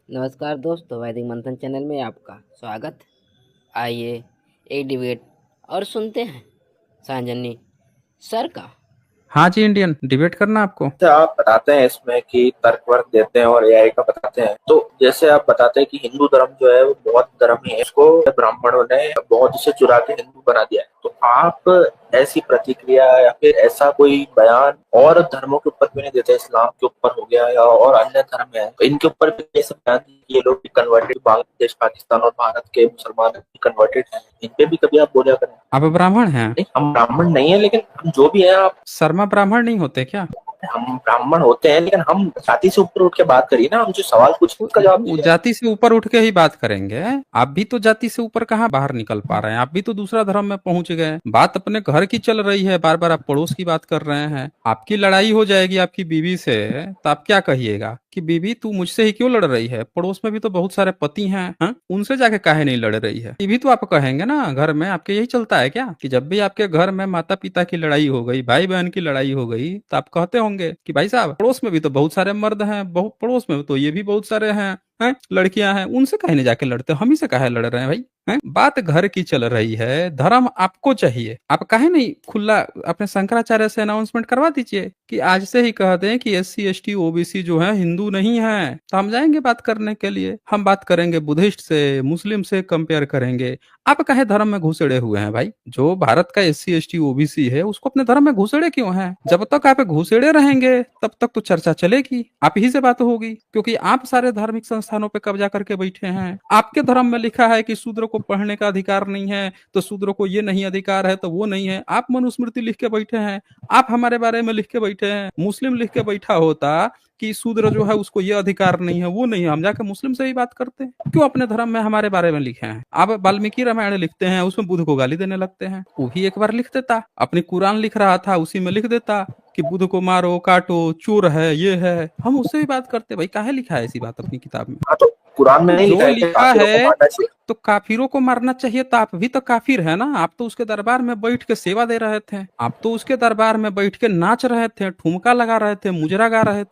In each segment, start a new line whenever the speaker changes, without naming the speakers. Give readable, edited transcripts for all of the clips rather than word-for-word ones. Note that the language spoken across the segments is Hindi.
नमस्कार दोस्तों, वैदिक मंथन चैनल में आपका स्वागत। आइए एक डिबेट और सुनते हैं सांजनी सर का।
हाँ जी, इंडियन डिबेट करना आपको।
जैसे आप बताते हैं इसमें कि तर्क वर्क देते हैं और एआई का बताते हैं, तो जैसे आप बताते हैं कि हिंदू धर्म जो है वो बहुत धर्म है, इसको ब्राह्मणों ने बहुत इसे चुरा के हिंदू बना दिया है। तो आप ऐसी प्रतिक्रिया या फिर ऐसा कोई बयान और धर्मों के ऊपर क्यों नहीं देते? इस्लाम के ऊपर हो गया या और अन्य धर्म है, तो इनके ऊपर भी कैसे बयान दिए? ये लोग भी कन्वर्टेड, बांग्लादेश, पाकिस्तान और भारत के मुसलमान भी कन्वर्टेड हैं, इन पे भी कभी आप बोला करें?
आप ब्राह्मण हैं?
नहीं, हम ब्राह्मण नहीं है, लेकिन हम जो भी है, आप
शर्मा ब्राह्मण नहीं होते क्या?
हम ब्राह्मण होते हैं, लेकिन हम जाति से ऊपर उठ के बात करिए ना। हम जो सवाल पूछे उसका जवाब
वो
दीजिए।
जाति से ऊपर उठ के ही बात करेंगे। आप भी तो जाति से ऊपर कहाँ बाहर निकल पा रहे हैं? आप भी तो दूसरा धर्म में पहुंच गए। बात अपने घर की चल रही है, बार बार आप पड़ोस की बात कर रहे हैं। आपकी लड़ाई हो जाएगी आपकी बीवी से, तो आप क्या कहिएगा कि बीवी तू मुझसे ही क्यों लड़ रही है? पड़ोस में भी तो बहुत सारे पति हैं, हाँ? उनसे जाके काहे नहीं लड़ रही है? ये भी तो आप कहेंगे ना। घर में आपके यही चलता है क्या कि जब भी आपके घर में माता पिता की लड़ाई हो गई, भाई बहन की लड़ाई हो गई, तो आप कहते होंगे कि भाई साहब पड़ोस में भी तो बहुत सारे मर्द हैं, बहुत पड़ोस में तो ये भी बहुत सारे हैं, लड़कियां हैं, उनसे काहे नहीं जाके लड़ते? हम ही से काहे लड़ रहे हैं भाई? हैं? बात घर की चल रही है, धर्म आपको चाहिए। आप काहे नहीं खुला अपने शंकराचार्य से अनाउंसमेंट करवा दीजिए कि आज से ही कह दें कि एससी एसटी ओबीसी जो है हिंदू नहीं है, तो हम जाएंगे बात करने के लिए। हम बात करेंगे बुद्धिस्ट से, मुस्लिम से कंपेयर करेंगे। आप काहे धर्म में घुसेड़े हुए हैं भाई? जो भारत का एससी एसटी ओबीसी है उसको अपने धर्म में घुसेड़े क्यों हैं? जब तक आप घुसेड़े रहेंगे तब तक तो चर्चा चलेगी, आप ही से बात होगी, क्योंकि आप सारे धार्मिक संस्थानों पे कब्जा करके बैठे हैं। आपके धर्म में लिखा है कि शूद्र को पढ़ने का अधिकार नहीं है, तो शूद्र को ये नहीं अधिकार है, तो वो नहीं है। आप मनुस्मृति लिख के बैठे हैं, आप हमारे बारे में लिख के बैठे हैं। मुस्लिम लिख के बैठा होता कि शूद्र जो है उसको ये अधिकार नहीं है, वो नहीं है, हम जाके मुस्लिम से ही बात करते हैं। क्यों अपने धर्म में हमारे बारे में लिखे हैं? आप वाल्मीकि रामायण लिखते हैं, उसमें बुद्ध को गाली देने लगते हैं। वो भी एक बार लिख देता। अपनी कुरान लिख रहा था, उसी में लिख देता कि बुद्ध को मारो काटो, चोर है, ये है। हम उससे भी बात करते। भाई काहे लिखा है ऐसी बात अपनी किताब में?
हाँ, तो कुरान में नहीं लिखा
जो
है कि
लिखा
काफिरों को
है
मारना चाहिए?
तो काफिरों को मारना चाहिए, तो आप भी तो काफिर है ना। आप तो उसके दरबार में बैठ के सेवा दे रहे थे, आप तो उसके दरबार में बैठ के नाच रहे थे, ठुमका लगा रहे थे, मुजरा गा रहे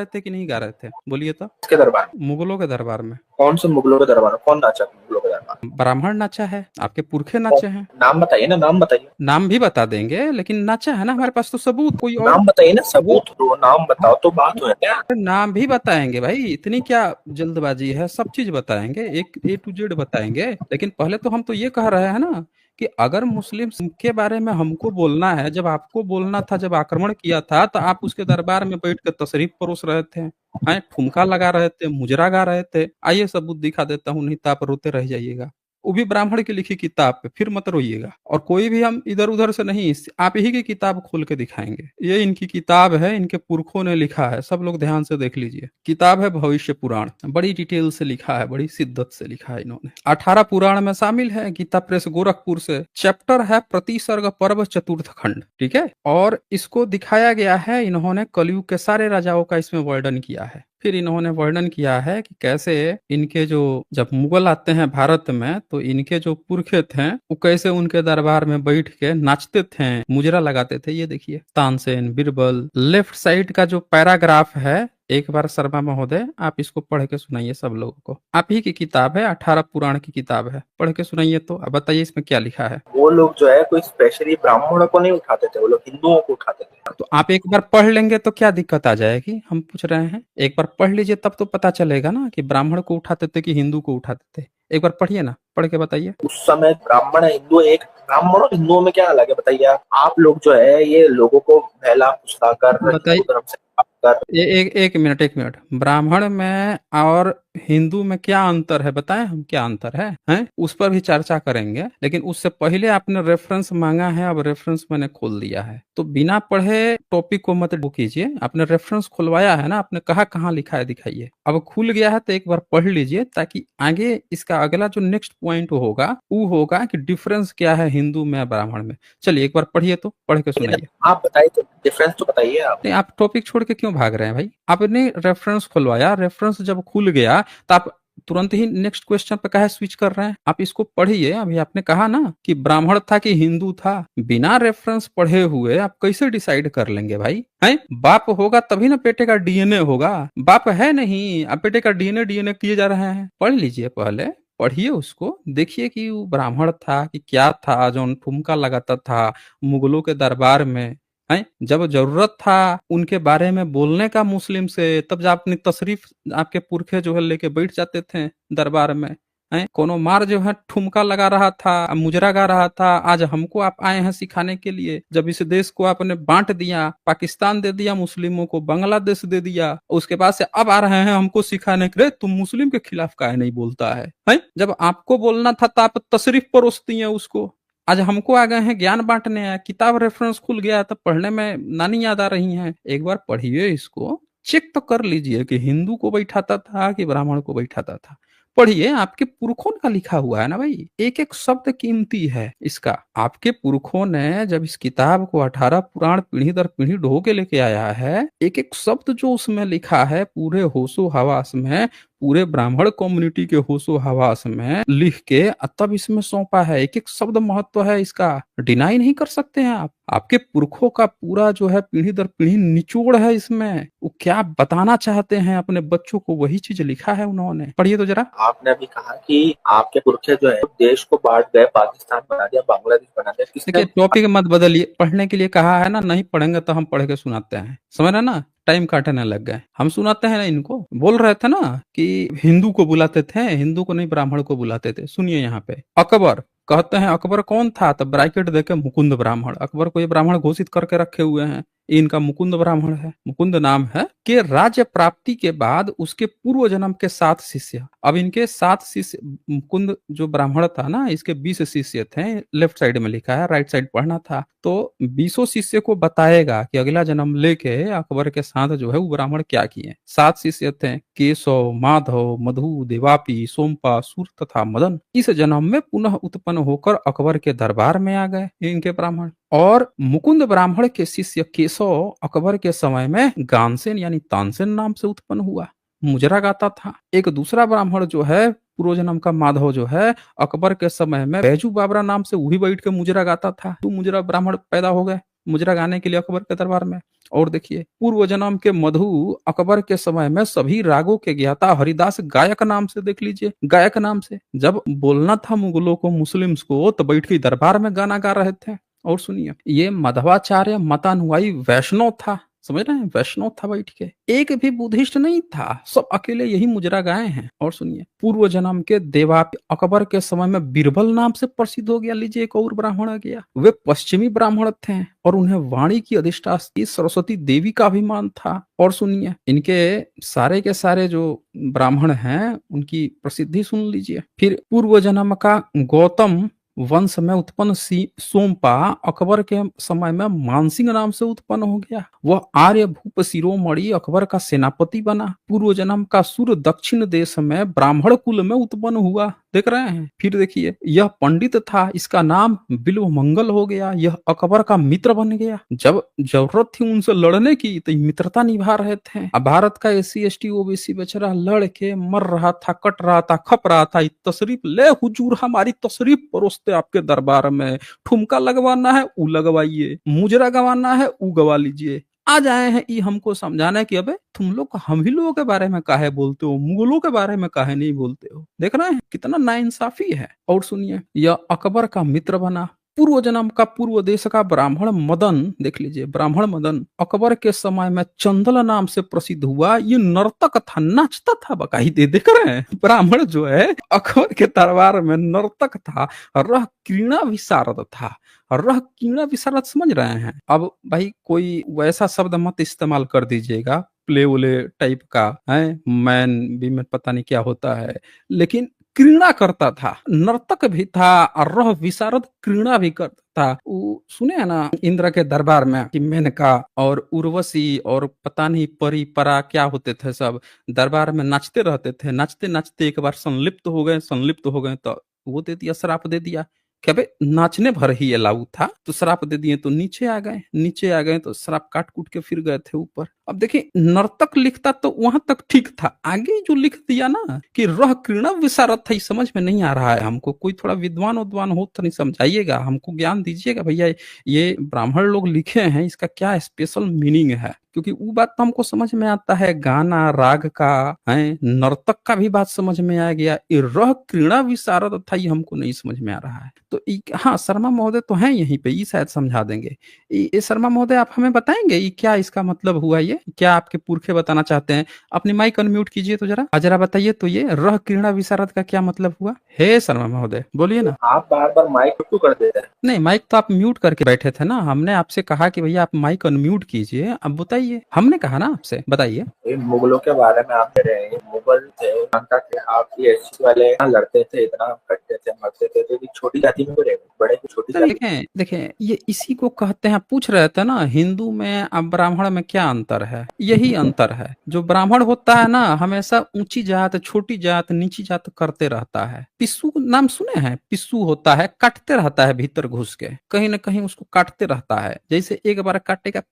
थे कि नहीं गा रहे थे? बोलिए तो।
इसके दरबार में?
मुगलों के दरबार में।
कौन से मुगलों के दरबार में? कौन नाचा मुगलों के दरबार
ब्राह्मण नाचा है, आपके पुरखे
में?
नाचे हैं।
नाम बताइए ना, नाम बताइए।
नाम भी बता देंगे, लेकिन नाचा है ना, हमारे पास तो सबूत कोई और।
नाम बताइए ना,
वो
सबूत दो, नाम बताओ तो बात हो क्या?
नाम भी बताएंगे भाई, इतनी क्या जल्दबाजी है? सब चीज बताएंगे, एक ए टू जेड बताएंगे। लेकिन पहले तो हम तो ये कह रहे हैं ना कि अगर मुस्लिम के बारे में हमको बोलना है, जब आपको बोलना था, जब आक्रमण किया था, तो आप उसके दरबार में बैठ कर तशरीफ परोस रहे थे, हैं, ठुमका लगा रहे थे, मुजरा गा रहे थे। आइए सबूत दिखा देता हूँ, नहीं तो आप रोते रह जाइएगा। वो भी ब्राह्मण की लिखी किताब पे, फिर मत रोइएगा। और कोई भी हम इधर उधर से नहीं, आप ही की किताब खोल के दिखाएंगे। ये इनकी किताब है, इनके पुरखों ने लिखा है, सब लोग ध्यान से देख लीजिए। किताब है भविष्य पुराण, बड़ी डिटेल से लिखा है, बड़ी शिद्दत से लिखा है इन्होंने। 18 पुराण में शामिल है, गीता प्रेस गोरखपुर से। चैप्टर है प्रतिसर्ग पर्व चतुर्थ खंड, ठीक है। और इसको दिखाया गया है, इन्होंने कलयुग के सारे राजाओं का इसमें वर्णन किया है। फिर इन्होंने वर्णन किया है कि कैसे इनके जो, जब मुगल आते हैं भारत में, तो इनके जो पुरखे थे वो कैसे उनके दरबार में बैठ के नाचते थे, मुजरा लगाते थे। ये देखिए, तानसेन, बीरबल। लेफ्ट साइड का जो पैराग्राफ है, एक बार शर्मा महोदय आप इसको पढ़ के सुनाइए सब लोगों को। आप ही की किताब है, 18 पुराण की किताब है, पढ़ के सुनाइए। तो अब बताइए इसमें क्या लिखा है।
वो लोग जो है कोई स्पेशली ब्राह्मणों को नहीं उठाते थे, वो लोग हिंदुओं को उठाते थे।
तो आप एक बार पढ़ लेंगे तो क्या दिक्कत आ जाएगी? हम पूछ रहे हैं, एक बार पढ़ लीजिए, तब तो पता चलेगा ना कि ब्राह्मण को उठाते थे कि हिंदू को उठाते थे। एक बार पढ़िए ना, पढ़ के बताइए।
उस समय ब्राह्मण हिंदू एक, ब्राह्मण और हिंदुओं में क्या अलग है बताइए? आप लोग जो है ये लोगों को बहला फुसलाकर
बताइए।
हिंदू धर्म से कर।
एक मिनट, एक मिनट। ब्राह्मण में और हिंदू में क्या अंतर है बताएं हम, क्या अंतर है, हैं? उस पर भी चर्चा करेंगे, लेकिन उससे पहले आपने रेफरेंस मांगा है, अब रेफरेंस मैंने खोल दिया है, तो बिना पढ़े टॉपिक को मत बुक कीजिए। आपने रेफरेंस खुलवाया है ना, आपने कहा कहाँ लिखा है दिखाइए। अब खुल गया है तो एक बार पढ़ लीजिए, ताकि आगे इसका अगला जो नेक्स्ट पॉइंट होगा वो होगा कि डिफरेंस क्या है हिंदू में ब्राह्मण में। चलिए एक बार पढ़िए, तो पढ़ के सुनाइए।
आप बताइए, तो डिफरेंस तो बताइए आप।
नहीं, आप टॉपिक छोड़ के क्यों भाग रहे हैं भाई? आपने रेफरेंस खुलवाया, रेफरेंस जब खुल गया तो आप तुरंत ही नेक्स्ट क्वेश्चन पे काहे स्विच कर रहे हैं? आप इसको पढ़िए। अभी आपने कहा ना कि ब्राह्मण था कि हिंदू था, बिना रेफरेंस पढ़े हुए आप कैसे डिसाइड कर लेंगे भाई? हैं? बाप होगा तभी ना बेटे का डीएनए होगा। बाप है नहीं, आप बेटे का डीएनए डीएनए किए जा रहे हैं। पढ़ लीजिए, पहले पढ़िए उसको, देखिए कि वो ब्राह्मण था कि क्या था जो ठुमका लगाता था मुगलों के दरबार में। हैं? जब जरूरत था उनके बारे में बोलने का मुस्लिम से, तब जब अपनी तशरीफ आपके पुरखे जो है लेके बैठ जाते थे दरबार में। हैं? कोनो मार जो है ठुमका लगा रहा था, मुजरा गा रहा था, आज हमको आप आए हैं सिखाने के लिए। जब इस देश को आपने बांट दिया, पाकिस्तान दे दिया मुस्लिमों को, बांग्लादेश दे दिया, उसके बाद से अब आ रहे हैं हमको सिखाने के लिए तुम मुस्लिम के खिलाफ काहे नहीं बोलता है? हैं? जब आपको बोलना था तो आप तशरीफ परोसती हैं उसको। आज हमको आ गए हैं ज्ञान बांटने, किताब रेफरेंस खुल गया तो पढ़ने में नानी याद आ रही हैं। एक बार पढ़िए इसको, चेक तो कर लीजिए कि हिंदू को बैठाता था कि ब्राह्मण को बैठाता था। पढ़िए, आपके पुरखों का लिखा हुआ है ना भाई, एक एक शब्द कीमती है इसका। आपके पुरखों ने जब इस किताब को 18 पुराण पीढ़ी दर पीढ़ी ढो के लेके आया है, एक एक शब्द जो उसमें लिखा है पूरे होशो हवास में, पूरे ब्राह्मण कम्युनिटी के होशो हवास में लिख के तब इसमें सौंपा है। एक एक शब्द महत्व है इसका, डिनाई नहीं कर सकते हैं आप। आपके पुरखों का पूरा जो है पीढ़ी दर पीढ़ी निचोड़ है इसमें। वो क्या बताना चाहते हैं अपने बच्चों को, वही चीज लिखा है उन्होंने। पढ़िए तो जरा।
आपने अभी कहा कि आपके पुरखे जो है देश को बांट गए, पाकिस्तान बना दिया, बांग्लादेश बना दिया, किसने?
देखिए, टॉपिक मत बदलिए। पढ़ने के लिए कहा है ना, नहीं पढ़ेंगे तो हम पढ़ के सुनाते हैं, समझ रहे ना? टाइम काटने लग गए, हम सुनाते हैं ना इनको। बोल रहे थे ना कि हिंदू को बुलाते थे, हिंदू को नहीं ब्राह्मण को बुलाते थे। सुनिए यहाँ पे, अकबर कहते हैं अकबर कौन था, तो ब्रैकेट देके मुकुंद ब्राह्मण। अकबर को ये ब्राह्मण घोषित करके रखे हुए हैं, इनका मुकुंद ब्राह्मण है। मुकुंद नाम है कि राज्य प्राप्ति के बाद उसके पूर्व जन्म के 7 शिष्य। अब इनके 7 शिष्य, मुकुंद जो ब्राह्मण था ना, इसके 20 शिष्य थे। लेफ्ट साइड में लिखा है, राइट साइड पढ़ना था। तो 20 शिष्य को बताएगा कि अगला जन्म लेके अकबर के साथ जो है वो ब्राह्मण क्या किए। 7 शिष्य थे, केशव, माधव, मधु, देवापी, सोमपा, सूर तथा मदन। इस जन्म में पुनः उत्पन्न होकर अकबर के दरबार में आ गए इनके ब्राह्मण। और मुकुंद ब्राह्मण के शिष्य केशव अकबर के समय में गानसेन यानी तानसेन नाम से उत्पन्न हुआ, मुजरा गाता था। एक दूसरा ब्राह्मण जो है पूर्व जन्म का माधव जो है, अकबर के समय में बैजू बाबरा नाम से वही बैठ के मुजरा गाता था। तो मुजरा ब्राह्मण पैदा हो गए मुजरा गाने के लिए अकबर के दरबार में। और देखिए, पूर्व जन्म के मधु अकबर के समय में सभी रागों के ज्ञाता हरिदास गायक नाम से, देख लीजिए, गायक नाम से जब बोलना था मुगलों को, मुस्लिम्स को, तो बैठ के दरबार में गाना गा रहे थे। और सुनिए, ये मध्वाचार्य मतानुयायी वैष्णव था, समझ रहे हैं? वैष्णव था बैठ के, एक भी बुद्धिस्ट नहीं था, सब अकेले यही मुजरा गाए हैं। और सुनिए, पूर्व जन्म के देवा अकबर के समय में बीरबल नाम से प्रसिद्ध हो गया। लीजिए, एक और ब्राह्मण आ गया, वे पश्चिमी ब्राह्मण थे और उन्हें वाणी की अधिष्ठात्री सरस्वती देवी का अभिमान था। और सुनिए, इनके सारे के सारे जो ब्राह्मण हैं उनकी प्रसिद्धि सुन लीजिए। फिर पूर्व जन्म का गौतम वंश में उत्पन्न सोमपा अकबर के समय में मानसिंह नाम से उत्पन्न हो गया। वह आर्य भूप शिरोमणि अकबर का सेनापति बना। पूर्व जन्म का सूर्य दक्षिण देश में ब्राह्मण कुल में उत्पन्न हुआ, देख रहे हैं? फिर देखिए, यह पंडित था, इसका नाम बिल्व मंगल हो गया। यह अकबर का मित्र बन गया। जब जरूरत थी उनसे लड़ने की तो मित्रता निभा रहे थे। अब भारत का SC ST OBC बेचारा लड़ के मर रहा था, कट रहा था, खप रहा था। तशरीफ ले हुजूर, हमारी तशरीफ परोसते आपके दरबार में। ठुमका लगवाना है ऊ लगवाइए, मुजरा गवाना है ऊ गवा लीजिए। आज आए हैं ये हमको समझाने कि अबे तुम लोग हम ही लोगों के बारे में काहे बोलते हो, मुगलों के बारे में काहे नहीं बोलते हो। देख रहे हैं कितना नाइंसाफी है। और सुनिए, यह अकबर का मित्र बना। पूर्व जन्म का पूर्व देश का ब्राह्मण मदन, देख लीजिए, ब्राह्मण मदन अकबर के समय में चंदल नाम से प्रसिद्ध हुआ। ये नर्तक था, नाचता था बकायदे, देख रहे हैं? ब्राह्मण जो है अकबर के दरबार में नर्तक था। रह क्रीड़ा विशारद था, रह कीड़ा विशारद, समझ रहे हैं? अब भाई कोई वैसा शब्द मत इस्तेमाल कर दीजिएगा प्ले उले टाइप का है, मैन भी में पता नहीं क्या होता है, लेकिन क्रीड़ा करता था, नर्तक भी था और रह विशारद क्रीड़ा भी करता था। वो सुने है ना इंद्र के दरबार में कि मेनका और उर्वशी और पता नहीं परी परा क्या होते थे, सब दरबार में नाचते रहते थे। नाचते नाचते एक बार संलिप्त हो गए तो वो दे दिया, श्राप दे दिया कि अबे नाचने भर ही अलाउ था, तो श्राप दे दिए तो नीचे आ गए तो श्राप काट कूट के फिर गए थे ऊपर। अब देखिए नर्तक लिखता तो वहां तक ठीक था, आगे जो लिख दिया ना कि रह कृण विशारद था, समझ में नहीं आ रहा है हमको। कोई थोड़ा विद्वान उद्वान हो तो नहीं समझाइएगा, हमको ज्ञान दीजिएगा भैया, ये ब्राह्मण लोग लिखे हैं इसका क्या स्पेशल मीनिंग है। क्योंकि वो बात तो हमको समझ में आता है, गाना राग का है, नर्तक का भी बात समझ में आ गया, ये रह क्रीड़ा विशारद था ये हमको नहीं समझ में आ रहा है। तो हाँ शर्मा महोदय तो हैं यहीं पे, ये शायद समझा देंगे। ये शर्मा महोदय आप हमें बताएंगे ये क्या इसका मतलब हुआ, ये क्या आपके पुरखे बताना चाहते हैं? अपनी माइक अनम्यूट कीजिए तो जरा बताइए तो ये रह क्रीड़ा विशारद का क्या मतलब हुआ? हे शर्मा महोदय बोलिए ना।
आप बार बार माइक क्यों कर देते हैं?
नहीं माइक तो आप म्यूट करके बैठे थे ना, हमने आपसे कहा कि भैया आप माइक अनम्यूट कीजिए, अब बताइए, हमने कहा ना आपसे बताइए।
ये मुगलों के बारे में आप कह रहे हैं, ये मुगल थे, जानता थे आप, ये एससी वाले इतना लड़ते थे, इतना कटते थे, मरते थे, तो एक छोटी जाति में रहे, बड़े की छोटी
तो
जाति।
देखें ये इसी को कहते हैं, पूछ रहे थे ना हिंदू में अब ब्राह्मण में क्या अंतर है, यही अंतर है। जो ब्राह्मण होता है ना हमेशा ऊंची जात छोटी जात नीची जात करते रहता है। पिस्सू नाम सुने हैं? पिस्सू होता है, काटते रहता है भीतर घुस के, कहीं ना कहीं उसको काटते रहता है। जैसे एक बार काटेगा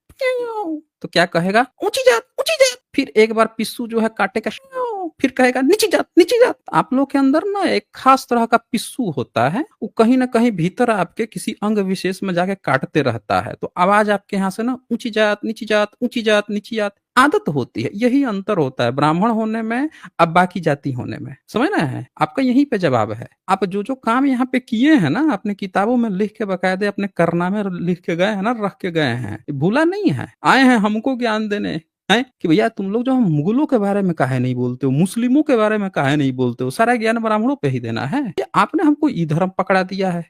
तो क्या कहेगा, ऊंची जात ऊंची जात, फिर एक बार पिस्सू जो है काटेगा फिर कहेगा नीची जात नीची जात। आप लोग के अंदर ना एक खास तरह का पिस्सू होता है, वो कहीं ना कहीं भीतर आपके किसी अंग विशेष में जाके काटते रहता है, तो आवाज आपके यहाँ से ना ऊंची जात नीची जात ऊंची जात नीची जात आदत होती है। यही अंतर होता है ब्राह्मण होने में अब बाकी जाति होने में, समझ रहे हैं? आपका यहीं पे जवाब है। आप जो जो काम यहाँ पे किए हैं ना, अपने किताबों में लिख के बकायदे अपने करनामे लिख के गए हैं ना, रख के गए हैं, भूला नहीं है। आए हैं हमको ज्ञान देने है कि भैया तुम लोग जो हम मुगलों के बारे में काहे नहीं बोलते हो, मुस्लिमों के बारे में काहे नहीं बोलते हो, सारा ज्ञान ब्राह्मणों पे ही देना है। ये आपने हमको ई धर्म पकड़ा दिया है,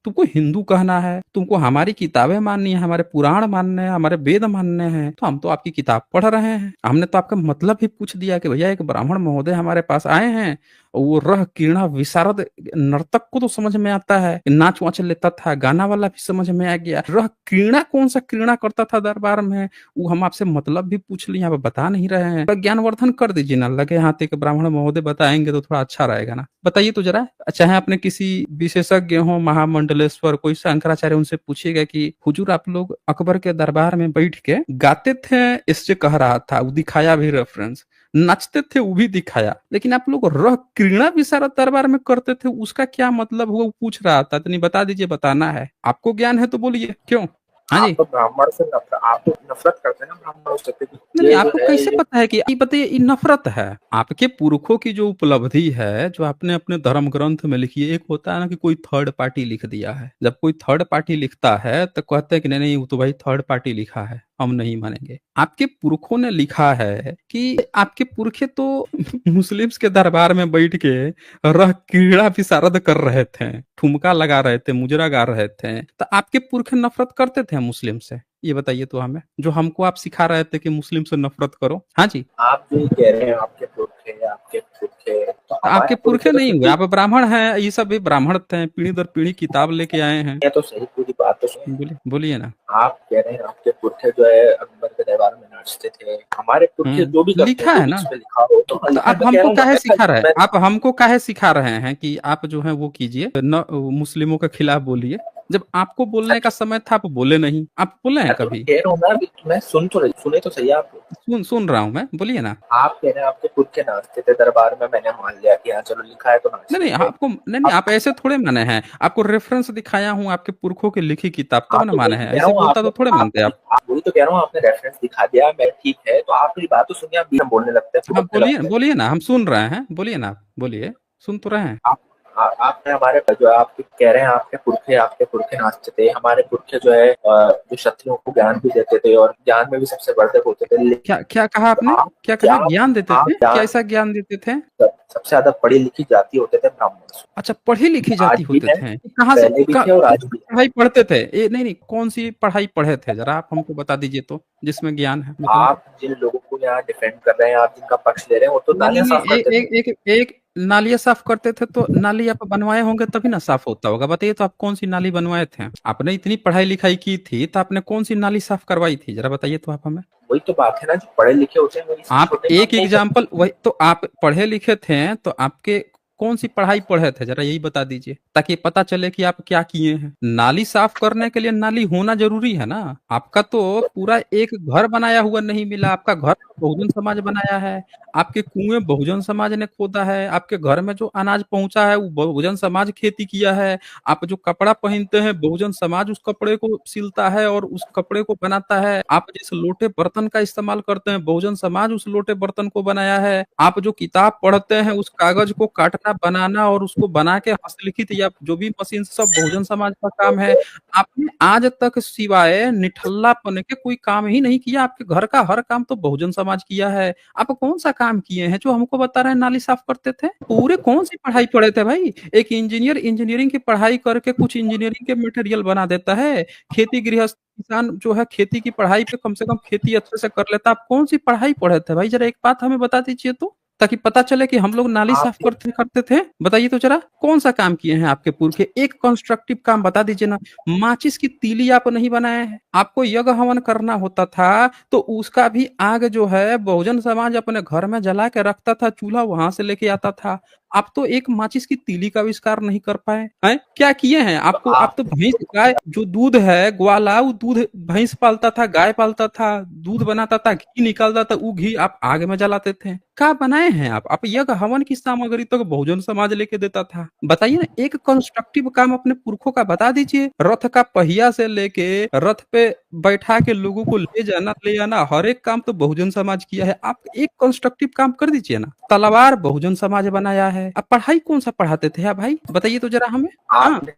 तुमको हिंदू कहना है, तुमको हमारी किताबें माननी है, हमारे पुराण मानने हैं, हमारे वेद मानने हैं, तो हम तो आपकी किताब पढ़ रहे हैं। हमने तो आपका मतलब भी पूछ दिया कि भैया एक ब्राह्मण महोदय हमारे पास आए हैं, वो रह कीर्णा विशारद नर्तक को तो समझ में आता है, नाच वाच लेता था, गाना वाला भी समझ में आ गया, रह क्रीड़ा कौन सा क्रीड़ा करता था दरबार में, वो हम आपसे मतलब भी पूछ लिए, आप बता नहीं रहे हैं। तो ज्ञानवर्धन कर दीजिए ना, लगे हाथ एक ब्राह्मण महोदय बताएंगे तो थोड़ा अच्छा रहेगा ना। बताइए तो जरा, चाहे आपने किसी विशेषज्ञ हो, महामंडलेश्वर कोई शंकराचार्य, उनसे पूछिएगा कि हुजूर आप लोग अकबर के दरबार में बैठ के गाते थे, इससे कह रहा था, वो दिखाया भी रेफरेंस, नाचते थे वो भी दिखाया, लेकिन आप लोग रह क्रीड़ा विशारद दरबार में करते थे, उसका क्या मतलब हुआ वो पूछ रहा था। तो नहीं बता दीजिए, बताना है आपको, ज्ञान है तो बोलिए क्यों। हाँ जी,
आप तो ब्राह्मण से नफरत, आप तो नफरत करते हैं ना ब्राह्मणों से,
नहीं
ये जो
आपको
है
कैसे
ये
पता है कि ये बताइए, ये नफरत है? आपके पुरखों की जो उपलब्धि है, जो आपने अपने धर्म ग्रंथ में लिखी है, एक होता है ना कि कोई थर्ड पार्टी लिख दिया है। जब कोई थर्ड पार्टी लिखता है तो कहते हैं कि नहीं नहीं वो तो भाई थर्ड पार्टी लिखा है, हम नहीं मानेंगे। आपके पुरखों ने लिखा है कि आपके पुरखे तो मुस्लिम्स के दरबार में बैठ के रह क्रीड़ा विशारद कर रहे थे, ठुमका लगा रहे थे, मुजरा गा रहे थे, तो आपके पुरखे नफरत करते थे मुस्लिम से? ये बताइए तो हमें, जो हमको आप सिखा रहे थे कि मुस्लिम से नफरत करो। हाँ जी,
आप जो कह रहे हैं आपके पुरखे, आपके पुरखे, तो
तो आपके
हमारे
पुरखे
पुरखे तो
नहीं हुए, आप ब्राह्मण हैं, ये सब भी ब्राह्मण थे, पीढ़ी दर पीढ़ी किताब लेके आए हैं।
ये तो सही, पूरी बात तो सही है।
बोलिए बोलिए ना।
आप कह रहे हैं आपके पुरखे जो है अकबर के दरबार में नाचते थे, हमारे पुरखे जो भी करते
लिखा
हैं, जो
है
भी
ना।
इसमें लिखा हो तो
तो
लिखा,
आप
मैं कह रहा
हमको
हूँ
काहे
मैं
सिखा रहे हैं,
मैं
आप हमको काहे सिखा रहे हैं कि आप जो है वो कीजिए न, मुस्लिमों के खिलाफ बोलिए, जब आपको बोलने का समय था आप बोले नहीं। आप बोले हैं
मैं तो
कभी?
कह रहा हूँ ना, अभी मैं सुने तो सही आप।
सुन रहा हूँ मैं, बोलिए ना।
आप कह रहे हैं आपके पुरखे नाचते थे दरबार में, मैंने मान लिया कि हाँ चलो लिखा है तो
नहीं नहीं
नाचते थे।
आपको, नहीं आप ऐसे थोड़े माने हैं, आपको रेफरेंस दिखाया हूँ आपके पुरखों की लिखी किताब, तब
आप
ना
तो
माने
वही
हैं,
कह रहा
ऐसे
हूँ,
बोलता
आपने
तो थोड़े मानते आप।
वही तो कह रहा हूँ, आपने रेफरेंस दिखा दिया, मैं ठीक है, तो आप मेरी बात तो सुनिए, आप बीच में बोलने लगते हैं,
हाँ
टोकने
बोलिए
लगते हैं।
बोलिए ना, हम सुन रहे हैं, बोलिए ना आप, बोलिए, सुन तो रहे हैं।
आपने हमारे जो आप कह रहे हैं आपके पुरखे नाचते थे, हमारे पुरखे जो है जो क्षत्रियों को ज्ञान भी देते थे और ज्ञान में भी सबसे वर्धक होते थे, लेकिन
क्या क्या कहा आपने,
आप
क्या कहा,
क्या
ज्ञान देते
आप
थे,
ज्ञान
कैसा ज्ञान देते थे?
सबसे ज्यादा पढ़ी लिखी जाति होते थे ब्राह्मण।
अच्छा पढ़ी लिखी
आज
जाति
भी
होते
है,
थे, कहाँ से
पहले भी थे और
कौन
आज
सी
भी है।
पढ़ाई पढ़ते थे? ये नहीं नहीं कौन सी पढ़ाई पढ़े थे, जरा आप हमको बता दीजिए तो, जिसमें ज्ञान है बताइए।
आप जिन लोगों को यहाँ डिफेंड कर रहे हैं, आप जिनका पक्ष ले रहे हैं, वो तो
नहीं नहीं
नालियां
नहीं
साफ करते थे।
एक नालियाँ साफ करते थे, तो नाली आप बनवाए होंगे तभी ना साफ होता होगा। बताइए तो आप कौन सी नाली बनवाए थे? आपने इतनी पढ़ाई लिखाई की थी तो आपने कौन सी नाली साफ करवाई थी, जरा बताइए तो आप हमें।
वही तो बात है ना, जो पढ़े लिखे होते हैं वो ये सब
आप
छोटे काम
एक
नहीं करते।
एग्जाम्पल, वही तो, आप पढ़े लिखे थे तो आपके कौन सी पढ़ाई पढ़े थे, जरा यही बता दीजिए, ताकि पता चले कि आप क्या किए हैं। नाली साफ करने के लिए नाली होना जरूरी है ना। आपका तो पूरा एक घर बनाया हुआ नहीं मिला, आपका घर बहुजन समाज बनाया है। आपके कुएं बहुजन समाज ने खोदा है, आपके घर में जो अनाज पहुंचा है वो बहुजन समाज खेती किया है। आप जो कपड़ा पहनते हैं बहुजन समाज उस कपड़े को सिलता है और उस कपड़े को बनाता है। आप जिस लोटे बर्तन का इस्तेमाल करते हैं बहुजन समाज उस लोटे बर्तन को बनाया है। आप जो किताब पढ़ते हैं उस कागज को काटना बनाना और उसको बना के हस्तलिखित या जो भी मशीन से, सब बहुजन समाज का काम है। आपने आज तक सिवाय निठल्लापन के कोई काम ही नहीं किया। आपके घर का हर काम तो बहुजन समाज किया है। आप कौन सा काम किए हैं जो हमको बता रहे हैं नाली साफ करते थे? पूरे कौन सी पढ़ाई पढ़े थे भाई? एक इंजीनियर इंजीनियरिंग की पढ़ाई करके कुछ इंजीनियरिंग के मटेरियल बना देता है। खेती गृहस्थ किसान जो है खेती की पढ़ाई पे कम से कम खेती अच्छे से कर लेता। आप कौन सी पढ़ाई पढ़े थे भाई? जरा एक बात हमें बता दीजिए तो, ताकि पता चले कि हम लोग नाली साफ
आप
करते करते थे। बताइए तो जरा, कौन सा काम किए हैं आपके पुरखे? एक कंस्ट्रक्टिव काम बता दीजिए ना। माचिस की तीली आप नहीं बनाए हैं। आपको यज्ञ हवन करना होता था तो उसका भी आग जो है बहुजन समाज अपने घर में जला के रखता था, चूल्हा वहां से लेके आता था। आप तो एक माचिस की तीली का आविष्कार नहीं कर पाए हैं। क्या किए हैं? आपको, आप तो भैंस गाय जो दूध है ग्वाला, वो दूध भैंस पालता था, गाय पालता था, दूध बनाता था, घी निकालता था, वो घी आप आग में जलाते थे। क्या बनाए हैं आप यज्ञ हवन की सामग्री तो बहुजन समाज लेके देता था। बताइए ना, एक कंस्ट्रक्टिव काम अपने पुरखों का बता दीजिए। रथ का पहिया से लेके रथ पे बैठा के लोगों को ले जाना ले आना, हर एक काम तो बहुजन समाज किया है। आप एक कंस्ट्रक्टिव काम कर दीजिए ना। तलवार बहुजन समाज बनाया है। अब पढ़ाई कौन सा पढ़ाते थे आप भाई? बताइए तो जरा हमें। हाँ,
आपने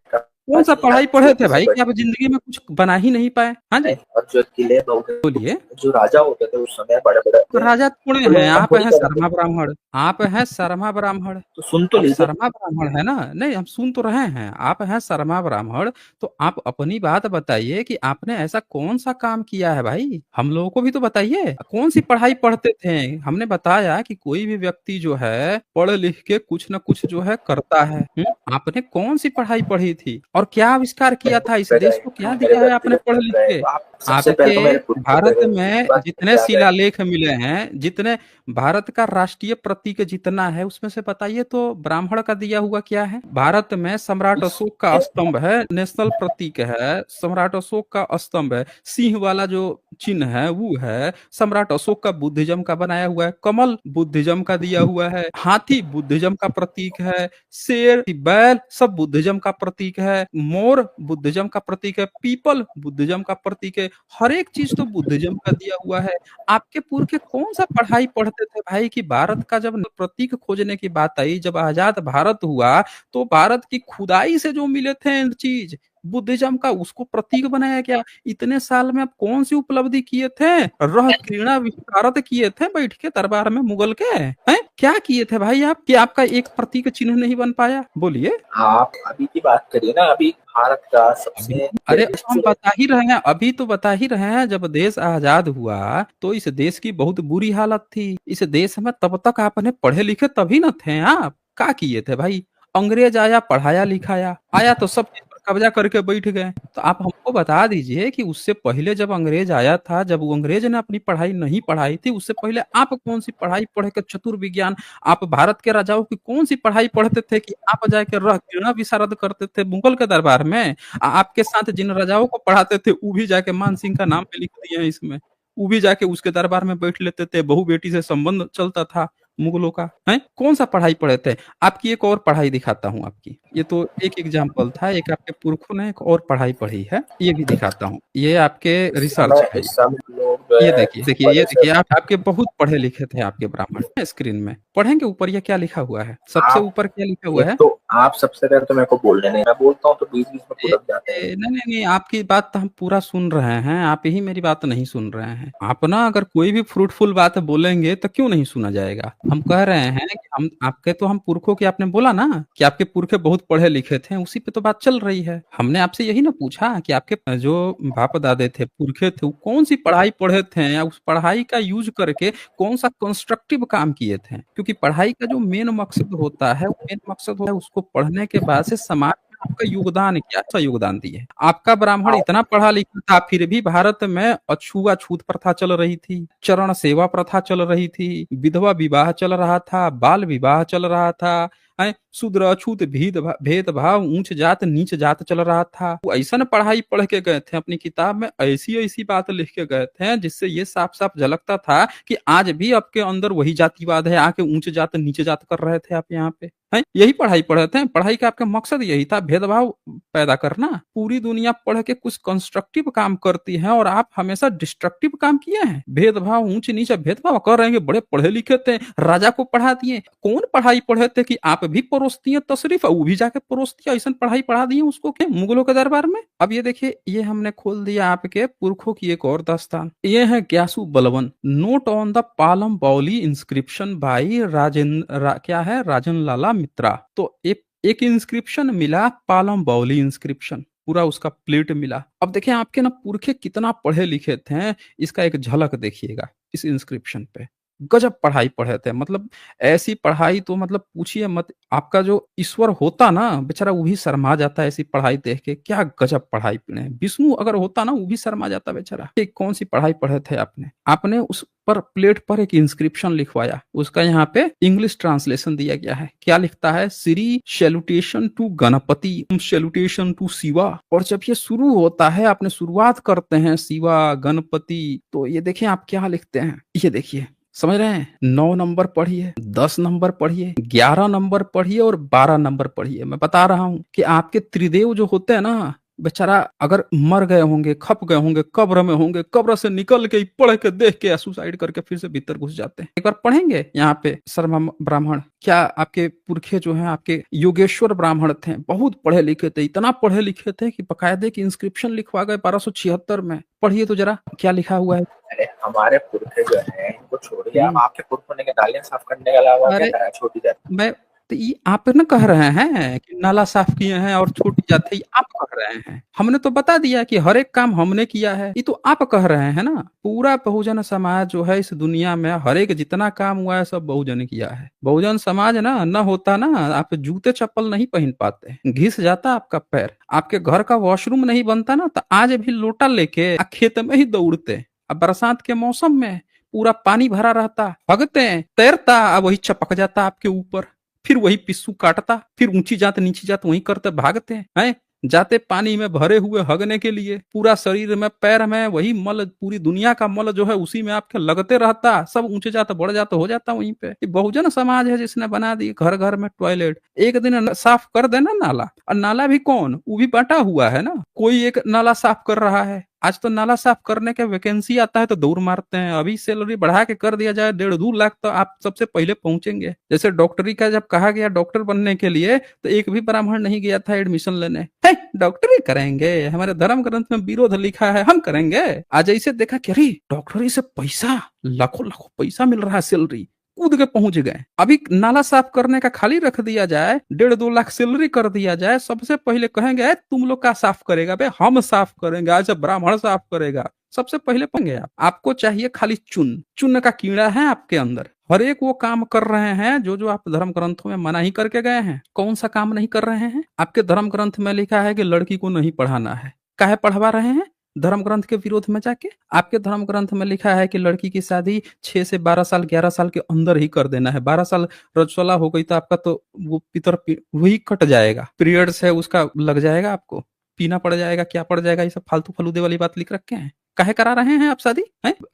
कौन सा पढ़ाई पढ़े थे भाई कि आप
नहीं,
जिंदगी में कुछ बना ही नहीं पाए? हाँ जी,
और जो किले बहुते
बोलिए।
जो राजा होते थे उस समय बड़े बड़े
तो राजा थोड़े हैं, आप
थोड़ी
हैं
करते
शर्मा
थे।
ब्राह्मण। आप हैं शर्मा ब्राह्मण।
तो सुन तो
आप
लीजिए।
शर्मा ब्राह्मण है ना? नहीं, हम सुन तो रहे हैं। आप हैं शर्मा ब्राह्मण, तो आप अपनी बात बताइए कि आपने ऐसा कौन सा काम किया है भाई? हम लोगों को भी तो बताइए, कौन सी पढ़ाई पढ़ते थे? हमने बताया कि कोई भी व्यक्ति जो है पढ़ लिख के कुछ न कुछ जो है करता है। आपने कौन सी पढ़ाई पढ़ी थी और क्या आविष्कार किया था? इस
पे
देश
गए,
को क्या
मेरे
दिया है आपने
व्यक्तिगत
पढ़
मित्र
लिख
रहे,
के?
तो आप सबसे पहले
आपके
तो मेरे पुरखों पे
भारत
गए,
में
उसके बाद
जितने
आ गए।
शिलालेख मिले हैं, जितने भारत का राष्ट्रीय प्रतीक जितना है, उसमें से बताइए तो ब्राह्मण का दिया हुआ क्या है? भारत में सम्राट अशोक का स्तंभ है, नेशनल प्रतीक है। सम्राट अशोक का स्तंभ है, सिंह वाला जो चिन्ह है वो है। सम्राट अशोक का बुद्धिज्म का बनाया हुआ है। कमल बुद्धिज्म का दिया हुआ है। हाथी बुद्धिज्म का प्रतीक है। शेर, बैल सब बुद्धिज्म का प्रतीक है। मोर बुद्धिज्म का प्रतीक है। पीपल बुद्धिज्म का प्रतीक है। हर एक चीज तो बुद्धिज्म का दिया हुआ है। आपके पुरखे कौन सा पढ़ाई पढ़ते थे भाई कि भारत का जब प्रतीक खोजने की बात आई, जब आजाद भारत हुआ, तो भारत की खुदाई से जो मिले थे चीज बुद्धिज्म का, उसको प्रतीक बनाया क्या? इतने साल में आप कौन सी उपलब्धि किए थे? रह क्रीड़ा विशारद किए थे बैठ के दरबार में मुगल के? हैं क्या किए थे भाई आप कि आपका एक प्रतीक चिन्ह नहीं बन पाया? बोलिए।
आप अभी की बात करिए ना। अभी भारत का
अभी,
सबसे
अरे अब
लेटेस्ट
हम
जो
बता ही रहे हैं, अभी तो बता ही रहे हैं। जब देश आजाद हुआ तो इस देश की बहुत बुरी हालत थी। इस देश में तब तक आपने पढ़े लिखे तभी न थे। आप क्या किए थे भाई? अंग्रेज आया, पढ़ाया लिखाया, आया तो सब चीज पर कब्जा करके बैठ गए। तो आप हमको बता दीजिए कि उससे पहले जब अंग्रेज आया था, जब वो अंग्रेज ने अपनी पढ़ाई नहीं पढ़ाई थी, उससे पहले आप कौन सी पढ़ाई पढ़ के चतुर्विज्ञान, आप भारत के राजाओं की कौन सी पढ़ाई पढ़ते थे कि आप जाके रह क्रीड़ा विशारद करते थे मुगल के दरबार में? आपके साथ जिन राजाओं को पढ़ाते थे वो भी जाके मान सिंह का नाम पे लिख दिए हैं इसमें। वो भी जाके उसके दरबार में बैठ लेते थे, बहू बेटी से संबंध चलता था मुगलों का। हैं कौन सा पढ़ाई पढ़े थे? आपकी एक और पढ़ाई दिखाता हूँ आपकी। ये तो एक एग्जाम्पल था, एक आपके पुरखों ने एक और पढ़ाई पढ़ी है, ये भी दिखाता हूँ। ये आपके रिसर्च है।
इस समय लोग जो
ये
है
देखिए देखिए, ये देखिए, आप आपके बहुत पढ़े लिखे थे आपके ब्राह्मण। स्क्रीन में पढ़ेंगे ऊपर ये क्या लिखा हुआ है? सबसे
आप
ऊपर क्या लिखा हुआ
एक
है?
तो आप सबसे पहले तो मेरे को बोलने नहीं, मैं बोलता हूँ तो बीच बीच में
ए,
कुदक जाते हैं।
नहीं नहीं नहीं, आपकी बात तो हम पूरा सुन रहे हैं, आप ही मेरी बात नहीं सुन रहे हैं। आप ना अगर कोई भी फ्रूटफुल बात बोलेंगे तो क्यों नहीं सुना जाएगा? हम कह रहे हैं कि हम आपके, तो हम पुरखों की, आपने बोला ना कि आपके पुरखे बहुत पढ़े लिखे थे, उसी पे तो बात चल रही है। हमने आपसे यही ना पूछा कि आपके जो बाप दादे थे, पुरखे थे, वो कौन सी पढ़ाई पढ़े थे या उस पढ़ाई का यूज करके कौन सा कंस्ट्रक्टिव काम किए थे? क्योंकि पढ़ाई का जो मेन मकसद होता है, वो मेन मकसद होता है उसको पढ़ने के बाद से समाज आपका योगदान क्या सा योगदान दिए। आपका ब्राह्मण
आप
इतना पढ़ा लिखा था, फिर भी भारत में अछूत प्रथा चल रही थी, चरण सेवा प्रथा चल रही थी, विधवा विवाह चल रहा था, बाल विवाह चल रहा था। शूद्र अछूत भेदभाव ऊंच जात नीच जात चल रहा था। वो ऐसा न पढ़ाई पढ़ के गए थे, अपनी किताब में ऐसी ऐसी बात लिख के गए थे जिससे ये साफ साफ झलकता था कि आज भी आपके अंदर वही जातिवाद है, आके ऊंच जात नीचे जात कर रहे थे आप यहाँ पे हैं। यही पढ़ाई पढ़े थे, पढ़ाई का आपका मकसद यही था, भेदभाव पैदा करना। पूरी दुनिया पढ़ के कुछ कंस्ट्रक्टिव काम करती है और आप हमेशा डिस्ट्रक्टिव काम किए हैं। भेदभाव ऊंच नीचे भेदभाव कर रहे हैं, बड़े पढ़े लिखे थे, राजा को पढ़ा दिए। कौन पढ़ाई पढ़े थे कि आप भी परोसती है तशरीफ, वो भी जाके परोसती है, ऐसा पढ़ाई पढ़ा दिए उसको के मुगलों के दरबार में। अब ये देखिए, ये हमने खोल दिया आपके पुरखों की एक और दास्तान। ये है ग्यासु बलवन, नोट ऑन द पालम बाउली इंस्क्रिप्शन बाई क्या है, राजन लाला मित्रा। तो एक इंस्क्रिप्शन मिला, पालम बाउली इंस्क्रिप्शन, पूरा उसका प्लेट मिला। अब देखिए आपके ना पुरखे कितना पढ़े लिखे थे, इसका एक झलक देखिएगा इस इंस्क्रिप्शन पे। गजब पढ़ाई पढ़े थे, मतलब ऐसी पढ़ाई तो मतलब पूछिए मत। आपका जो ईश्वर होता ना बेचारा, वो भी शर्मा जाता है ऐसी पढ़ाई देख के। क्या गजब पढ़ाई पढ़े, विष्णु अगर होता ना वो भी शर्मा जाता बेचारा। कौन सी पढ़ाई पढ़े थे आपने उस पर प्लेट पर एक इंस्क्रिप्शन लिखवाया, उसका यहाँ पे इंग्लिश ट्रांसलेशन दिया गया है। क्या लिखता है, Shri salutation to Ganapati, salutation to Shiva. और जब ये शुरू होता है, आपने शुरुआत करते हैं शिवा गणपति, तो ये देखिए आप क्या लिखते हैं, ये देखिए, समझ रहे हैं। 9 नंबर पढ़िए, 10 नंबर पढ़िए, 11 नंबर पढ़िए और 12 नंबर पढ़िए। मैं बता रहा हूं कि आपके त्रिदेव जो होते हैं ना बेचारा, अगर मर गए होंगे, खप गए होंगे, कब्र में होंगे, कब्र से निकल के पढ़ के देख के सुसाइड करके फिर से भीतर घुस जाते हैं। एक बार पढ़ेंगे यहाँ पे शर्मा ब्राह्मण। क्या आपके पुरखे जो हैं आपके योगेश्वर ब्राह्मण थे, बहुत पढ़े लिखे थे, इतना पढ़े लिखे थे कि बकायदे की इंस्क्रिप्शन लिखवा गए 1276 में। पढ़िए तो जरा क्या लिखा हुआ है।
अरे हमारे पुरखे जो है इनको छोड़िए, आप आपके पुरखों ने नालियां साफ करने के अलावा क्या करा है छोटी जाति।
मैं तो ये आप न कह रहे हैं कि नाला साफ किए हैं और छोटी जाति, आप कह रहे हैं। हमने तो बता दिया कि हर एक काम हमने किया है, ये तो आप कह रहे हैं ना। पूरा बहुजन समाज जो है इस दुनिया में, हर एक जितना काम हुआ है सब बहुजन ने किया है। बहुजन समाज ना होता ना, आप जूते चप्पल नहीं पहन पाते, घिस जाता आपका पैर। आपके घर का वॉशरूम नहीं बनता ना, तो आज भी लोटा लेके खेत में ही दौड़ते। अब बरसात के मौसम में पूरा पानी भरा रहता, भगते तैरता, अब वही चपक जाता आपके ऊपर, फिर वही पिस्सू काटता, फिर ऊंची जात नीची जात वही करते भागते हैं। जाते पानी में भरे हुए हगने के लिए, पूरा शरीर में पैर में वही मल, पूरी दुनिया का मल जो है उसी में आपके लगते रहता। सब ऊंचे जाता बढ़ जाता हो जाता वहीं पे। ये बहुजन समाज है जिसने बना दी घर घर में टॉयलेट। एक दिन साफ कर देना नाला, और नाला भी कौन, वो भी बटा हुआ है ना, कोई एक नाला साफ कर रहा है। आज तो नाला साफ करने के वैकेंसी आता है तो दौड़ मारते हैं। अभी सैलरी बढ़ा के कर दिया जाए 1.5-2 लाख तो आप सबसे पहले पहुंचेंगे। जैसे डॉक्टरी का जब कहा गया डॉक्टर बनने के लिए, तो एक भी ब्राह्मण नहीं गया था एडमिशन लेने। डॉक्टरी करेंगे, हमारे धर्म ग्रंथ में विरोध लिखा है, हम करेंगे। आज ऐसे देखा कि अरे डॉक्टरी से पैसा, लाखों लाखों पैसा मिल रहा है, सैलरी, कूद के पहुंच गए। अभी नाला साफ करने का खाली रख दिया जाए, 1.5-2 लाख सैलरी कर दिया जाए, सबसे पहले कहेंगे तुम लोग का साफ करेगा बे, हम साफ करेंगे, आज ब्राह्मण साफ करेगा। सबसे पहले पंगे आपको चाहिए खाली चुन का कीड़ा है आपके अंदर। हर एक वो काम कर रहे हैं जो आप धर्म ग्रंथों में मना ही करके गए हैं। कौन सा काम नहीं कर रहे हैं? आपके धर्म ग्रंथ में लिखा है कि लड़की को नहीं पढ़ाना है, काहे पढ़वा रहे हैं धर्म ग्रंथ के विरोध में जाके? आपके धर्म ग्रंथ में लिखा है कि लड़की की शादी 6 से 12 साल 11 साल के अंदर ही कर देना है। 12 साल रजस्वला हो गई तो आपका तो वो वही कट जाएगा, पीरियड्स है उसका लग जाएगा, आपको पीना पड़ जाएगा, क्या पड़ जाएगा, ये सब फालतू फलूदे वाली बात लिख रखे हैं। काहे करा रहे हैं आप शादी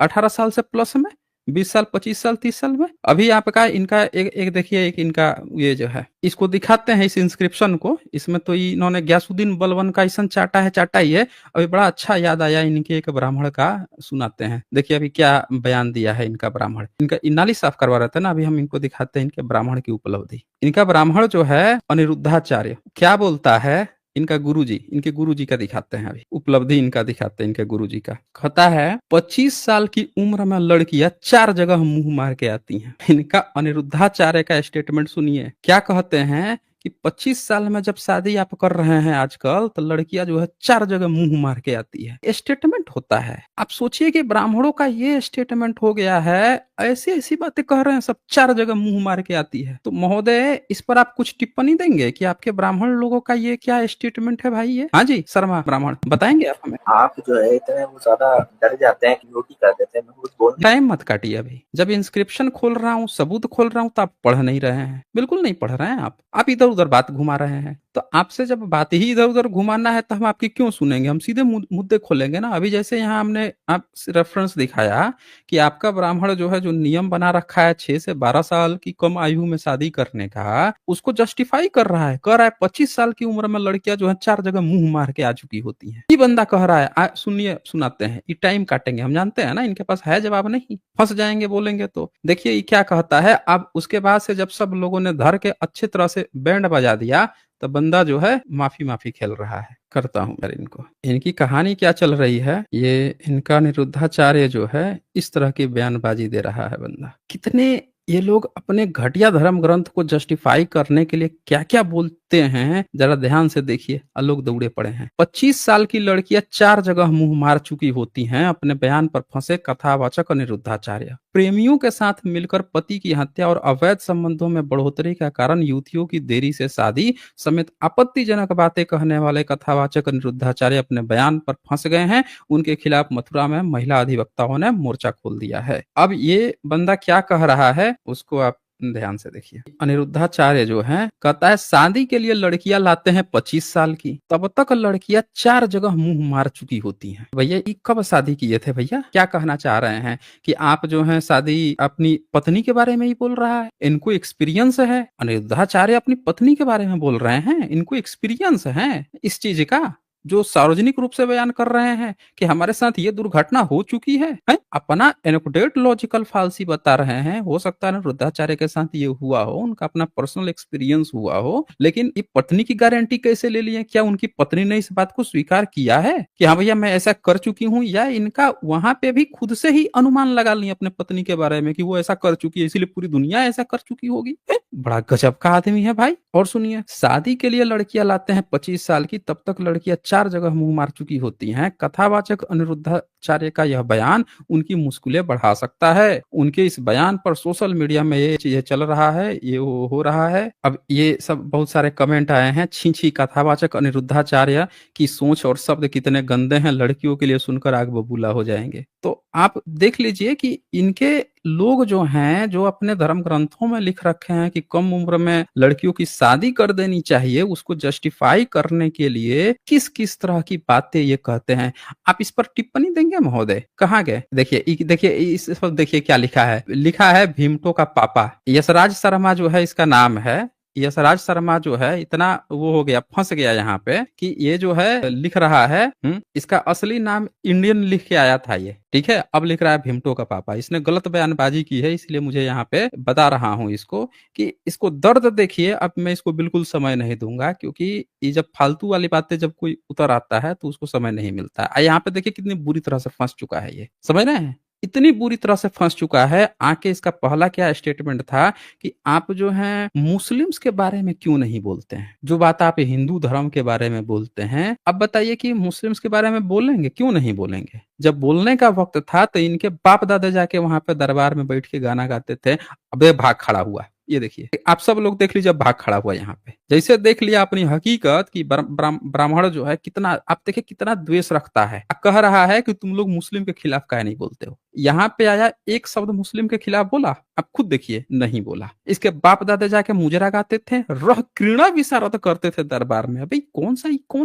18 साल से प्लस में, 20 साल 25 साल 30 साल में? अभी आपका इनका एक देखिए, एक इनका ये जो है इसको दिखाते हैं इस इंस्क्रिप्शन को। इसमें तो इन्होंने ग्यासुद्दीन बलवन का ऐसा चाटा ही है। अभी बड़ा अच्छा याद आया, इनके एक ब्राह्मण का सुनाते हैं। देखिए अभी क्या बयान दिया है इनका ब्राह्मण। इनका नाली साफ करवा रहे थे ना, अभी हम इनको दिखाते हैं इनके ब्राह्मण की उपलब्धि। इनका ब्राह्मण जो है अनिरुद्धाचार्य क्या बोलता है, इनका गुरुजी, इनके गुरुजी का दिखाते हैं, अभी उपलब्धि इनका दिखाते हैं इनके गुरुजी का। कहता है 25 साल की उम्र में लड़कियां 4 जगह मुंह मार के आती हैं। इनका अनिरुद्धाचार्य का स्टेटमेंट सुनिए, क्या कहते हैं कि कि 25 साल में जब शादी आप कर रहे हैं आजकल, तो लड़कियां जो है 4 जगह मुंह मार के आती है। स्टेटमेंट होता है। आप सोचिए कि ब्राह्मणों का ये स्टेटमेंट हो गया है, ऐसी ऐसी बातें कह रहे हैं, सब 4 जगह मुंह मार के आती है। तो महोदय, इस पर आप कुछ टिप्पणी देंगे कि आपके ब्राह्मण लोगों का ये क्या स्टेटमेंट है भाई? ये हाँ जी शर्मा ब्राह्मण, बताएंगे आप हमें?
आप जो है इतने वो ज्यादा डर जाते हैं कि ड्यूटी कर देते हैं, मैं कुछ बोल
टाइम मत काटिए। अभी जब इंस्क्रिप्शन खोल रहा हूँ, सबूत खोल रहा हूँ, तो आप पढ़ नहीं रहे हैं, बिल्कुल नहीं पढ़ रहे हैं। आप इधर उधर बात घुमा रहे हैं। तो आपसे जब बात ही इधर उधर घुमाना है तो हम आपकी क्यों सुनेंगे? हम सीधे मुद्दे खोलेंगे ना। अभी जैसे यहाँ हमने आप रेफरेंस दिखाया कि आपका ब्राह्मण जो है, जो नियम बना रखा है 6 से 12 साल की कम आयु में शादी करने का, उसको जस्टिफाई कर रहा है। कह रहा है 25 साल की उम्र में लड़कियां जो है 4 जगह मुंह मार के आ चुकी होती हैं। ये बंदा कह रहा है। सुनिए, सुनाते हैं। ये टाइम काटेंगे, हम जानते हैं ना इनके पास है जवाब नहीं, फंस जाएंगे बोलेंगे तो। देखिए ये क्या कहता है। अब उसके बाद से जब सब लोगों ने धर के अच्छे तरह से बैंड बजा दिया, तो बंदा जो है माफी माफी खेल रहा है। करता हूं यार इनको। इनकी कहानी क्या चल रही है, ये इनका निरुद्धाचार्य जो है इस तरह की बयानबाजी दे रहा है बंदा। कितने ये लोग अपने घटिया धर्म ग्रंथ को जस्टिफाई करने के लिए क्या क्या बोलते हैं, जरा ध्यान से देखिए। लोग दौड़े पड़े हैं। 25 साल की लड़कियां 4 जगह मुंह मार चुकी होती हैं अपने बयान पर फंसे कथावाचक निरुद्धाचार्य। प्रेमियों के साथ मिलकर पति की हत्या और अवैध संबंधों में बढ़ोतरी का कारण युवतियों की देरी से शादी समेत आपत्तिजनक बातें कहने वाले कथावाचक निरुद्धाचार्य अपने बयान पर फंस गए हैं। उनके खिलाफ मथुरा में महिला अधिवक्ताओं ने मोर्चा खोल दिया है। अब ये बंदा क्या कह रहा है उसको आप ध्यान से देखिए। अनिरुद्धाचार्य जो है कहता है, शादी के लिए लड़कियां लाते हैं 25 साल की, तब तक लड़कियां 4 जगह मुंह मार चुकी होती हैं। भैया ये कब शादी किए थे? भैया क्या कहना चाह रहे हैं कि आप जो है शादी अपनी पत्नी के बारे में ही बोल रहा है? इनको एक्सपीरियंस है। अनिरुद्धाचार्य अपनी पत्नी के बारे में बोल रहे हैं, इनको एक्सपीरियंस है इस चीज का, जो सार्वजनिक रूप से बयान कर रहे हैं कि हमारे साथ ये दुर्घटना हो चुकी है? अपना एनोक्टेट लॉजिकल फालसी बता रहे हैं। हो सकता है ना रुद्राचार्य के साथ ये हुआ हो, उनका अपना पर्सनल एक्सपीरियंस हुआ हो, लेकिन ये पत्नी की गारंटी कैसे ले लिए? क्या उनकी पत्नी ने इस बात को स्वीकार किया है कि हाँ भैया मैं ऐसा कर चुकी हूँ, या इनका वहां पे भी खुद से ही अनुमान लगा लिए अपने पत्नी के बारे में कि वो ऐसा कर चुकी है, इसीलिए पूरी दुनिया ऐसा कर चुकी होगी? बड़ा गजब का आदमी है भाई। और सुनिए, शादी के लिए लड़कियां लाते हैं 25 साल की, तब तक लड़कियां 4 जगह मुंह मार चुकी होती हैं। कथावाचक अनिरुद्धाचार्य का यह बयान उनकी मुश्किलें बढ़ा सकता है। उनके इस बयान पर सोशल मीडिया में ये चीजें चल रहा है, ये वो हो रहा है। अब ये सब बहुत सारे कमेंट आए हैं, छी छी कथावाचक अनिरुद्धाचार्य की सोच और शब्द कितने गंदे हैं, लड़कियों के लिए सुनकर आग बबूला हो जाएंगे। तो आप देख लीजिए कि इनके लोग जो हैं, जो अपने धर्म ग्रंथों में लिख रखे हैं कि कम उम्र में लड़कियों की शादी कर देनी चाहिए, उसको जस्टिफाई करने के लिए किस किस तरह की बातें ये कहते हैं। आप इस पर टिप्पणी देंगे महोदय? कहाँ गए? देखिए इस पर देखिए क्या लिखा है। लिखा है भीमटो का पापा यशराज शर्मा जो है इसका नाम है। यशराज शर्मा जो है इतना वो हो गया, फंस गया यहाँ पे कि ये जो है लिख रहा है इसका असली नाम इंडियन लिख के आया था ये, ठीक है। अब लिख रहा है भीमटो का पापा। इसने गलत बयानबाजी की है, इसलिए मुझे यहाँ पे बता रहा हूँ इसको कि इसको दर्द देखिए। अब मैं इसको बिल्कुल समय नहीं दूंगा, क्योंकि ये जब फालतू वाली बातें जब कोई उतर आता है तो उसको समय नहीं मिलता है। यहाँ पे देखिए कितनी बुरी तरह से फंस चुका है ये, समझ रहे हैं? इतनी बुरी तरह से फंस चुका है। आके इसका पहला क्या स्टेटमेंट था कि आप जो हैं मुस्लिम्स के बारे में क्यों नहीं बोलते हैं, जो बात आप हिंदू धर्म के बारे में बोलते हैं। अब बताइए कि मुस्लिम्स के बारे में बोलेंगे, क्यों नहीं बोलेंगे? जब बोलने का वक्त था तो इनके बाप दादा जाके वहां पे दरबार में बैठ के गाना गाते थे। अबे भाग खड़ा हुआ, ये देखिए आप सब लोग देख लीजिए, भाग खड़ा हुआ यहाँ पे। जैसे देख लिया अपनी हकीकत कि ब्राह्मण जो है कितना, आप देखिए कितना द्वेष रखता है। कह रहा है कि तुम लोग मुस्लिम के खिलाफ काहे नहीं बोलते हो। यहाँ पे आया, एक शब्द मुस्लिम के खिलाफ बोला? आप खुद देखिए, नहीं बोला। इसके बाप दादा जाके मुजरा गाते थे, रह क्रीड़ा विशारद करते थे दरबार में। भाई कौन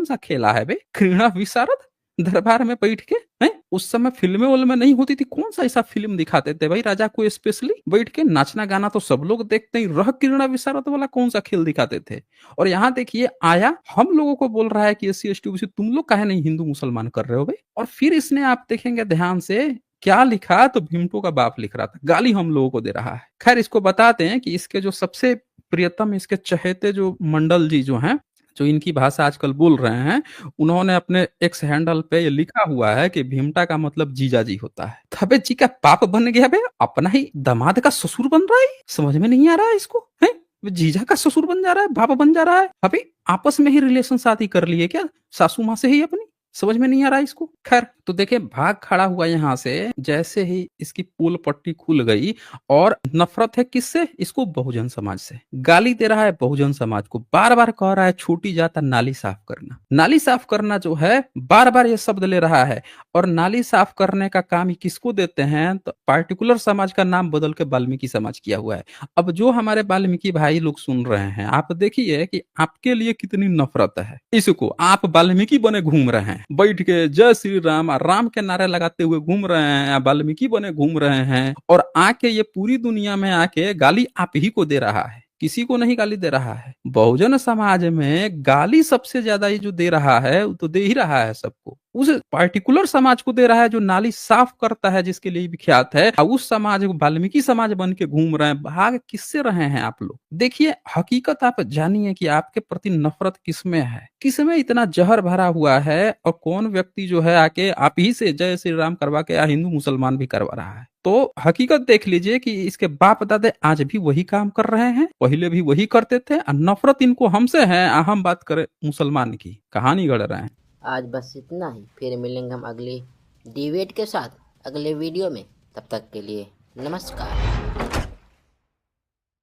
सा खेला है भाई, क्रीड़ा विशारद दरबार में बैठ के? हैं उस समय फिल्में उल्में नहीं होती थी, कौन सा ऐसा फिल्म दिखाते थे भाई राजा को स्पेशली बैठ के? नाचना गाना तो सब लोग देखते ही, रह किरणा विशारद वाला कौन सा खेल दिखाते थे? और यहाँ देखिए आया, हम लोगों को बोल रहा है कि एससी एसटी ओबीसी तुम लोग काहे नहीं हिंदू मुसलमान कर रहे हो भाई। और फिर इसने, आप देखेंगे ध्यान से क्या लिखा, तो भीमटो का बाप लिख रहा था, गाली हम लोगों को दे रहा है। खैर इसको बताते हैं कि इसके जो सबसे प्रियतम, इसके चहेते जो मंडल जी जो हैं, जो इनकी भाषा आजकल बोल रहे हैं, उन्होंने अपने एक्स हैंडल पे ये लिखा हुआ है कि भीमटा का मतलब जीजा जी होता है। तबे जी का पाप बन गया बे, अपना ही दामाद का ससुर बन रहा है। समझ में नहीं आ रहा है इसको, है? जीजा का ससुर बन जा रहा है, बाबा बन जा रहा है। अभी आपस में ही रिलेशन शादी कर लिए क्या सासू माँ से ही अपनी? समझ में नहीं आ रहा है इसको। खैर तो देखिए भाग खड़ा हुआ यहाँ से, जैसे ही इसकी पोल पट्टी खुल गई, और नफरत है किससे? इसको बहुजन समाज से। गाली दे रहा है बहुजन समाज को, बार बार कह रहा है छोटी जात नाली साफ करना। नाली साफ करना जो है बार बार ये शब्द ले रहा है, और नाली साफ करने का काम ही किसको देते हैं? तो पार्टिकुलर समाज का नाम बदल के वाल्मीकि समाज किया हुआ है। अब जो हमारे वाल्मीकि भाई लोग सुन रहे हैं, आप देखिए कि आपके लिए कितनी नफरत है। इसको आप वाल्मीकि बने घूम रहे हैं, बैठ के जय श्री राम राम के नारे लगाते हुए घूम रहे हैं, वाल्मीकि बने घूम रहे हैं, और आके ये पूरी दुनिया में आके गाली आप ही को दे रहा है, किसी को नहीं गाली दे रहा है। बहुजन समाज में गाली सबसे ज्यादा ये जो दे रहा है वो तो दे ही रहा है सबको, उस पार्टिकुलर समाज को दे रहा है जो नाली साफ करता है, जिसके लिए विख्यात है। और उस समाज को वाल्मीकि समाज बन के घूम रहे हैं। भाग किससे रहे हैं आप लोग? देखिए हकीकत आप जानिए कि आपके प्रति नफरत किसमें है, किसमें इतना जहर भरा हुआ है, और कौन व्यक्ति जो है आके आप ही से जय श्री राम करवा के हिंदू मुसलमान भी करवा रहा है। तो हकीकत देख लीजिए कि इसके बाप दादे आज भी वही काम कर रहे हैं, पहले भी वही करते थे, और नफरत इनको हमसे है। हम बात करें मुसलमान की, कहानी गढ़ रहे हैं।
आज बस इतना ही, फिर मिलेंगे हम अगले डिबेट के साथ अगले वीडियो में। तब तक के लिए नमस्कार।